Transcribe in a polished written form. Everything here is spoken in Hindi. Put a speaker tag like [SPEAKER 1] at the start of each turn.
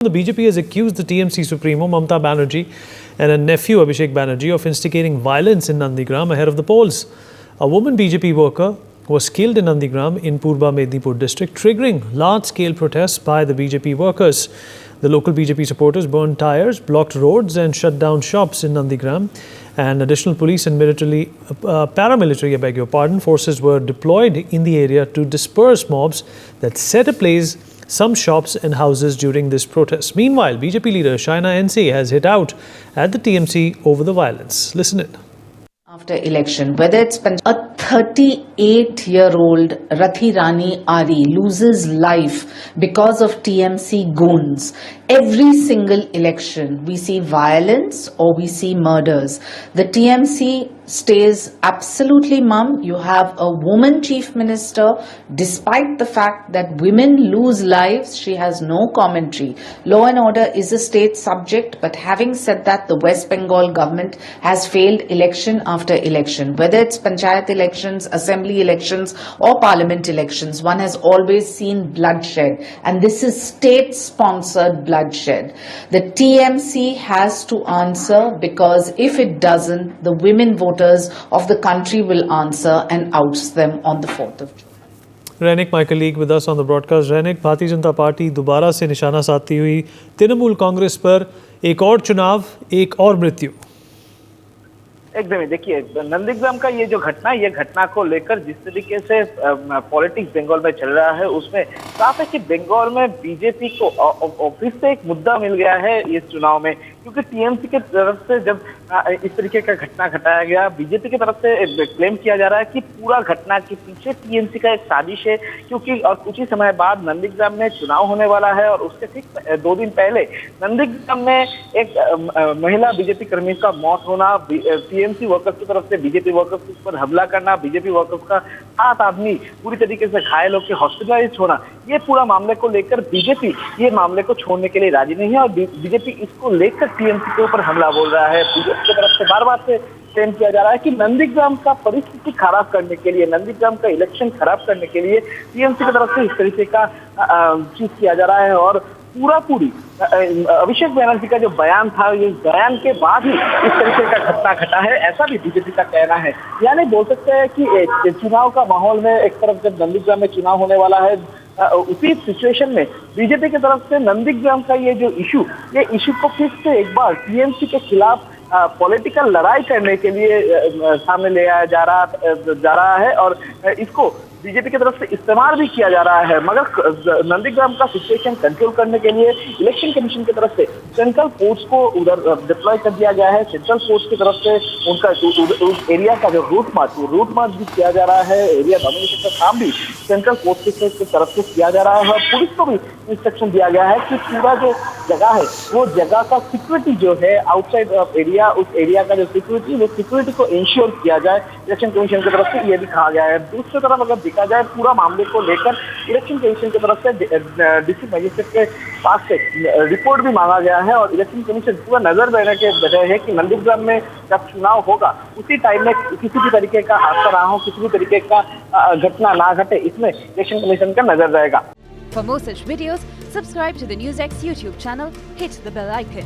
[SPEAKER 1] The BJP has accused the TMC Supremo Mamata Banerjee and her nephew Abhishek Banerjee of instigating violence in Nandigram ahead of the polls. A woman BJP worker was killed in Nandigram in Purba Mednipur district, triggering large-scale protests by the BJP workers. The local BJP supporters burned tires, blocked roads and shut down shops in Nandigram. And additional police and paramilitary forces were deployed in the area to disperse mobs that set ablaze some shops and houses during this protest. Meanwhile, BJP leader Shaina NC has hit out at the TMC over the violence. Listen in.
[SPEAKER 2] After election, whether it's a 38-year-old Rathi Rani Ari loses life because of TMC goons. Every single election, we see violence or we see murders. The TMC stays absolutely mum. You have a woman chief minister. Despite the fact that women lose lives, she has no commentary. Law and order is a state subject, but having said that, the West Bengal government has failed election after election. Whether it's panchayat elections, assembly elections or parliament elections, one has always seen bloodshed, and this is state-sponsored bloodshed. The TMC has to answer, because if it doesn't, the women voters of the country will answer and oust them on the 4th of June.
[SPEAKER 1] Rainik, my colleague with us on the broadcast. Rainik, Bharatiya Janata party दोबारा से निशाना साधती हुई तृणमूल कांग्रेस पर एक और चुनाव, एक और मृत्यु।
[SPEAKER 3] एकदम ही देखिए, नंदीग्राम का ये जो घटना, ये घटना को लेकर जिस तरीके से पॉलिटिक्स बंगाल में चल रहा है, उसमें साफ है कि बंगाल में बीजेपी को ऑफिस से एक मुद्दा मिल गया है इस चुनाव में, क्योंकि टीएमसी के तरफ से जब इस तरीके का घटना घटाया गया, बीजेपी की तरफ से क्लेम किया जा रहा है कि पूरा घटना के पीछे टीएमसी का एक साजिश है, क्योंकि और कुछ ही समय बाद नंदीग्राम में चुनाव होने वाला है और उसके ठीक 2 दिन पहले नंदीग्राम में एक महिला बीजेपी कर्मी का मौत होना, टीएमसी वर्कर्स की तरफ से बीजेपी वर्कर्स पर हमला करना, बीजेपी वर्कर्स का 7 आदमी पूरी तरीके से घायल होकर हॉस्पिटलाइज होना, ये पूरा मामले को लेकर बीजेपी ये मामले को छोड़ने के लिए राजी नहीं है और बीजेपी इसको लेकर टीएमसी के ऊपर हमला बोल रहा है। बीजेपी की तरफ से बार बार से क्लेम किया जा रहा है कि नंदीग्राम का परिस्थिति खराब करने के लिए, नंदीग्राम का इलेक्शन खराब करने के लिए टीएमसी की तरफ से इस तरीके का चीज किया जा रहा है। और पूरी अभिषेक बनर्जी का जो बयान था, ये बयान के बाद ही इस तरीके का घटना घटा है, ऐसा भी बीजेपी का कहना है। यानी बोल सकते हैं कि चुनाव का माहौल में एक तरफ जब नंदीग्राम में चुनाव होने वाला है, उसी सिचुएशन में बीजेपी की तरफ से नंदीग्राम का ये जो इशू को फिर से एक बार टीएमसी के खिलाफ पॉलिटिकल लड़ाई करने के लिए सामने ले आया जा रहा है और इसको बीजेपी की तरफ से इस्तेमाल भी किया जा रहा है। मगर नंदीग्राम का सिचुएशन कंट्रोल करने के लिए इलेक्शन कमीशन की तरफ से सेंट्रल फोर्स को उधर डिप्लॉय कर दिया गया है। सेंट्रल फोर्स की तरफ से उनका उस एरिया का जो रूट मार्च भी किया जा रहा है। एरिया डोमिनेशन का काम भी सेंट्रल फोर्स की तरफ से किया जा रहा है और पुलिस को भी इंस्ट्रक्शन दिया गया है कि पूरा जो जगह है, वो जगह का सिक्योरिटी जो है आउटसाइड ऑफ एरिया, उस एरिया का जो सिक्योरिटी को इंश्योर किया जाए, इलेक्शन कमीशन की तरफ से ये भी कहा गया है। दूसरी तरफ अगर देखा जाए, पूरा मामले को लेकर इलेक्शन कमीशन की तरफ से डिस्ट्रिक्ट मजिस्ट्रेट के पास से रिपोर्ट भी मांगा गया है और इलेक्शन कमीशन पूरा नजर देने के वजह है कि नंदीग्राम में जब चुनाव होगा उसी टाइम में किसी भी तरीके का हादसा ना हो, किसी भी तरीके का घटना ना घटे, इसमें इलेक्शन कमीशन का नजर रहेगा।
[SPEAKER 4] For more such videos, subscribe to the NewsX YouTube channel, hit the bell icon.